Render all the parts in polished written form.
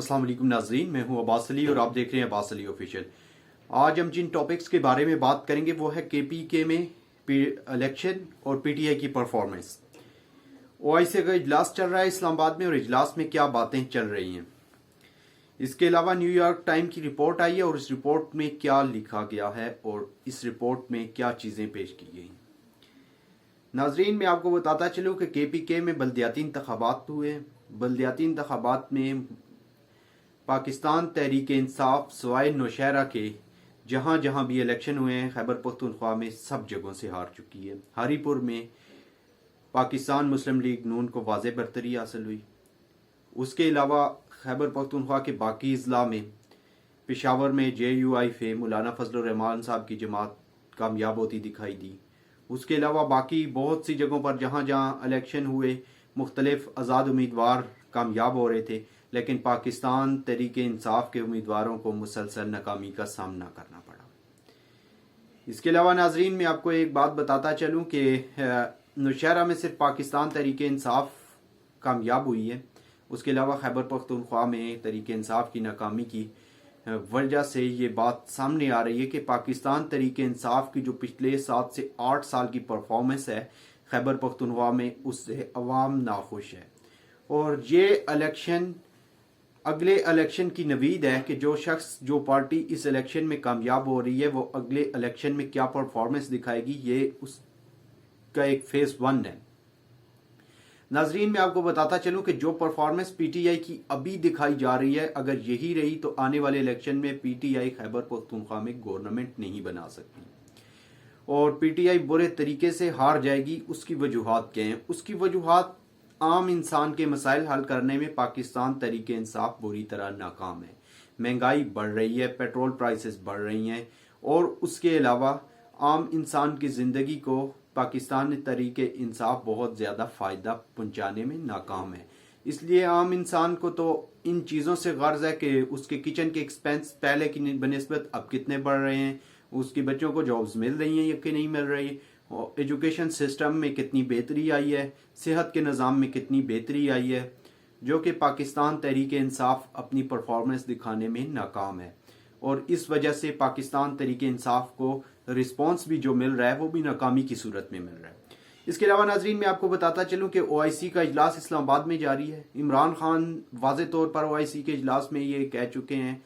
अस्सलाम वालेकुम नाजरीन, मैं हूं अब्बास अली और आप देख रहे हैं अब्बास अली ऑफिशियल। आज हम जिन टॉपिक्स के बारे में बात करेंगे वो है केपीके में इलेक्शन और पीटीआई की परफॉर्मेंस। ओआईसी का इजलास चल रहा है इस्लामाबाद में और इजलास में क्या बातें चल रही हैं। इसके अलावा न्यूयॉर्क टाइम की रिपोर्ट आई है और इस रिपोर्ट में क्या लिखा गया है और इस रिपोर्ट में क्या चीज़ें पेश की गई। नाजरीन, मैं आपको बताता चलूँ कि केपीके में बल्दियाती इंतखाबात हुए। बल्दियाती इंतखाबात में पाकिस्तान तहरीक इंसाफ सवाए नौशहरा के जहाँ जहाँ भी इलेक्शन हुए हैं, खैबर पख्तूनख्वा में सब जगहों से हार चुकी है। हरीपुर में पाकिस्तान मुस्लिम लीग नून को वाज़ेह बरतरी हासिल हुई। उसके अलावा खैबर पख्तूनख्वा के बाकी अजला में पेशावर में JUI फे मौलाना फजल रहमान साहब की जमात कामयाब होती दिखाई दी। उसके अलावा बाकी बहुत सी जगहों पर जहाँ जहाँ इलेक्शन हुए मुख्तलिफ आज़ाद उम्मीदवार कामयाब हो रहे थे, लेकिन पाकिस्तान तहरीक इंसाफ के उम्मीदवारों को मुसलसल नाकामी का सामना करना पड़ा। इसके अलावा नाजरीन, मैं आपको एक बात बताता चलूँ कि नौशहरा में सिर्फ पाकिस्तान तहरीक इंसाफ कामयाब हुई है। उसके अलावा खैबर पख्तूनख्वा में तहरीक इंसाफ की नाकामी की वजह से ये बात सामने आ रही है कि पाकिस्तान तहरीक इंसाफ की जो पिछले 7 से 8 साल की परफॉर्मेंस है खैबर पख्तूनख्वा में, उससे अवाम नाखुश है। और ये इलेक्शन अगले इलेक्शन की नवीद है कि जो शख्स जो पार्टी इस इलेक्शन में कामयाब हो रही है वो अगले इलेक्शन में क्या परफॉर्मेंस दिखाएगी, ये उसका एक फेज 1 है। नाजरीन, मैं आपको बताता चलूं कि जो परफॉर्मेंस पीटीआई की अभी दिखाई जा रही है, अगर यही रही तो आने वाले इलेक्शन में पीटीआई खैबर पख्तूनख्वा में गवर्नमेंट नहीं बना सकती और पीटीआई बुरे तरीके से हार जाएगी। उसकी वजूहात क्या हैं? उसकी वजूहात आम इंसान के मसाइल हल करने में पाकिस्तान तहरीक इंसाफ बुरी तरह नाकाम है। महंगाई बढ़ रही है, पेट्रोल प्राइसेस बढ़ रही हैं और उसके अलावा आम इंसान की ज़िंदगी को पाकिस्तान तहरीक इंसाफ बहुत ज़्यादा फ़ायदा पहुंचाने में नाकाम है। इसलिए आम इंसान को तो इन चीज़ों से गर्ज है कि उसके किचन के एक्सपेंस पहले की बनिस्बत अब कितने बढ़ रहे हैं, उसके बच्चों को जॉब्स मिल रही हैं या कि नहीं मिल रही, एजुकेशन सिस्टम में कितनी बेहतरी आई है, सेहत के निज़ाम में कितनी बेहतरी आई है, जो कि पाकिस्तान तहरीक इंसाफ अपनी परफॉर्मेंस दिखाने में नाकाम है। और इस वजह से पाकिस्तान तहरीक इंसाफ को रिस्पांस भी जो मिल रहा है वो भी नाकामी की सूरत में मिल रहा है। इसके अलावा नाजरीन, मैं आपको बताता चलूं कि OIC का इजलास इस्लामाबाद में जारी है। इमरान खान वाज़े तौर पर OIC के इजलास में ये कह चुके हैं,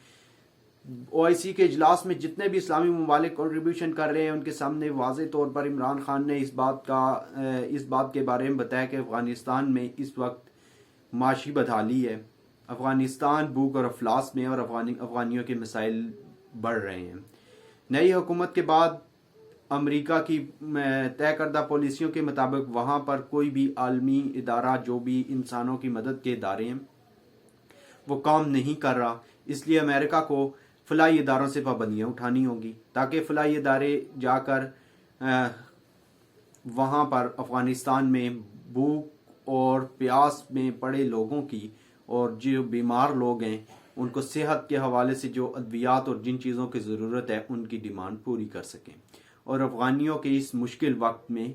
OIC के इजलास में जितने भी इस्लामी ममालिक कंट्रीब्यूशन कर रहे हैं उनके सामने वाज़े तौर पर इमरान खान ने इस बात के बारे में बताया कि अफगानिस्तान में इस वक्त माशी बदहाली है। अफगानिस्तान भूख और अफलास में और अफगानियों के मसाइल बढ़ रहे हैं। नई हुकूमत के बाद अमेरिका की तय करदा पॉलिसियों के मुताबिक वहाँ पर कोई भी आलमी इदारा जो भी इंसानों की मदद के इदारे हैं वो काम नहीं कर रहा। इसलिए अमेरिका को फलाई इदारों से पाबंदियाँ उठानी होंगी ताकि फलाई इदारे जाकर वहाँ पर अफगानिस्तान में भूख और प्यास में पड़े लोगों की और जो बीमार लोग हैं उनको सेहत के हवाले से जो अद्वियात और जिन चीज़ों की ज़रूरत है उनकी डिमांड पूरी कर सकें और अफगानियों के इस मुश्किल वक्त में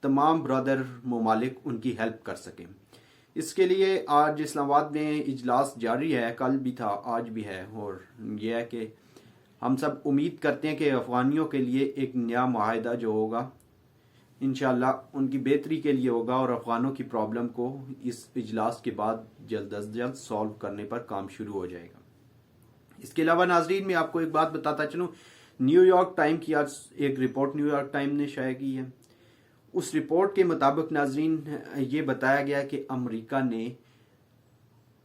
तमाम ब्रदर ममालिक उनकी हेल्प कर सकें। इसके लिए आज इस्लामाबाद में इजलास जारी है, कल भी था, आज भी है और यह है कि हम सब उम्मीद करते हैं कि अफगानियों के लिए एक नया मुआहदा जो होगा इंशाअल्लाह उनकी बेहतरी के लिए होगा और अफगानों की प्रॉब्लम को इस इजलास के बाद जल्द अज जल्द सॉल्व करने पर काम शुरू हो जाएगा। इसके अलावा नाजरीन, मैं आपको एक बात बताता चलूँ, न्यूयॉर्क टाइम की आज एक रिपोर्ट न्यूयॉर्क टाइम ने शाया की है। उस रिपोर्ट के मुताबिक नाजरीन ये बताया गया कि अमेरिका ने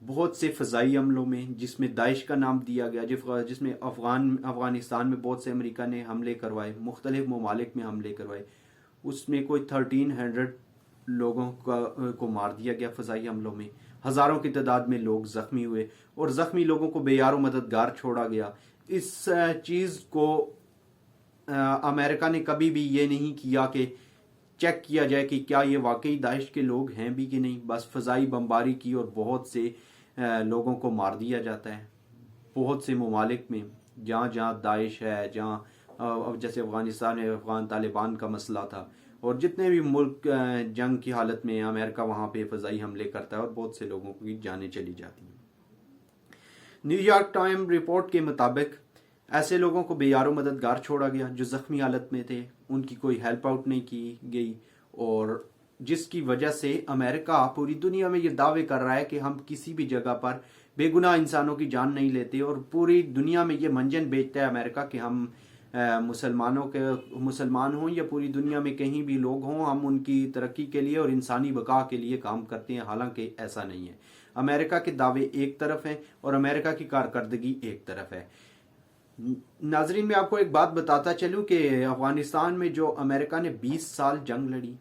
बहुत से फ़ज़ाई हमलों में, जिसमें दाइश का नाम दिया गया, जिसमें अफगानिस्तान में बहुत से अमेरिका ने हमले करवाए, मुख्तलिफ ममालिक में हमले करवाए, उसमें कोई 1300 लोगों को मार दिया गया फ़ज़ाई हमलों में। हज़ारों की तादाद में लोग ज़ख्मी हुए और ज़ख्मी लोगों को बेयार मददगार छोड़ा गया। इस चीज़ को अमेरिका ने कभी भी ये नहीं किया कि चेक किया जाए कि क्या ये वाकई दाइश के लोग हैं भी कि नहीं। बस फ़ज़ाई बमबारी की और बहुत से लोगों को मार दिया जाता है। बहुत से ममालिक में जहाँ जहाँ दाइश है, जहाँ अब जैसे अफगानिस्तान में अफगान तालिबान का मसला था और जितने भी मुल्क जंग की हालत में अमेरिका वहाँ पे फ़ज़ाई हमले करता है और बहुत से लोगों की जानें चली जाती हैं। न्यूयॉर्क टाइम रिपोर्ट के मुताबिक ऐसे लोगों को बेयारो मददगार छोड़ा गया जो जख्मी हालत में थे, उनकी कोई हेल्प आउट नहीं की गई, और जिसकी वजह से अमेरिका पूरी दुनिया में ये दावे कर रहा है कि हम किसी भी जगह पर बेगुनाह इंसानों की जान नहीं लेते, और पूरी दुनिया में ये मंजन बेचता है अमेरिका कि हम मुसलमान हों या पूरी दुनिया में कहीं भी लोग हों, हम उनकी तरक्की के लिए और इंसानी बका के लिए काम करते हैं। हालांकि ऐसा नहीं है। अमेरिका के दावे एक तरफ हैं और अमेरिका की कारकर्दगी एक तरफ है। नाजरीन, मैं आपको एक बात बताता चलूं कि अफगानिस्तान में जो अमेरिका ने 20 साल जंग लड़ी,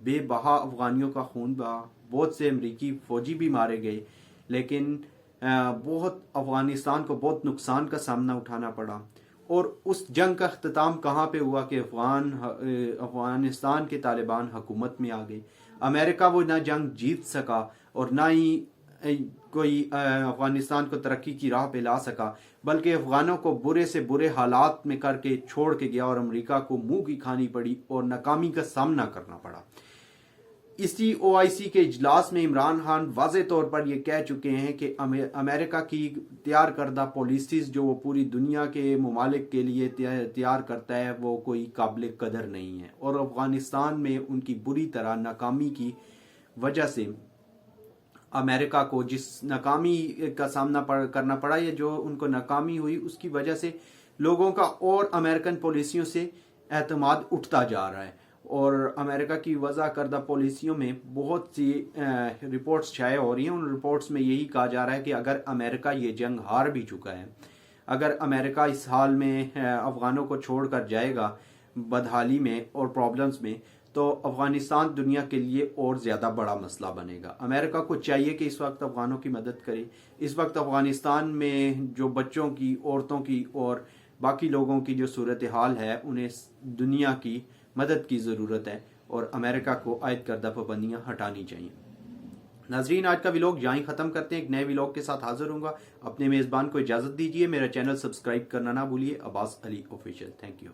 बेबहा अफगानियों का खून बहा, बहुत से अमरीकी फौजी भी मारे गए, लेकिन बहुत अफगानिस्तान को बहुत नुकसान का सामना उठाना पड़ा। और उस जंग का अख्ताम कहाँ पे हुआ कि अफगानिस्तान के तालिबान हुकूमत में आ गए। अमेरिका वो ना जंग जीत सका और ना ही कोई अफगानिस्तान को तरक्की की राह पे ला सका, बल्कि अफगानों को बुरे से बुरे हालात में करके छोड़ के गया और अमेरिका को मुंह की खानी पड़ी और नाकामी का सामना करना पड़ा। इसी OIC के इजलास में इमरान खान वाज़े तौर पर यह कह चुके हैं कि अमेरिका की तैयार करदा पॉलिसीज़ जो वो पूरी दुनिया के ममालिक के लिए तैयार करता है वो कोई काबिल कदर नहीं है, और अफगानिस्तान में उनकी बुरी तरह नाकामी की वजह से अमेरिका को जिस नाकामी का सामना करना पड़ा या जो उनको नाकामी हुई उसकी वजह से लोगों का और अमेरिकन पॉलिसियों से एतमाद उठता जा रहा है। और अमेरिका की वज़ा करदा पॉलिसियों में बहुत सी रिपोर्ट्स शाये हो रही हैं। उन रिपोर्ट्स में यही कहा जा रहा है कि अगर अमेरिका ये जंग हार भी चुका है, अगर अमेरिका इस हाल में अफ़गानों को छोड़कर जाएगा बदहाली में और प्रॉब्लम्स में, तो अफ़गानिस्तान दुनिया के लिए और ज़्यादा बड़ा मसला बनेगा। अमेरिका को चाहिए कि इस वक्त अफ़गानों की मदद करे। इस वक्त अफ़गानिस्तान में जो बच्चों की, औरतों की और बाकी लोगों की जो सूरत हाल है, उन्हें दुनिया की मदद की ज़रूरत है और अमेरिका को आयद करदा पाबंदियाँ हटानी चाहिए। नाजरीन, आज का व्लॉग यहाँ ही ख़त्म करते हैं। एक नए व्लॉग के साथ हाजिर होऊंगा। अपने मेज़बान को इजाज़त दीजिए। मेरा चैनल सब्सक्राइब करना ना भूलिए। Abbas Ali official. Thank you.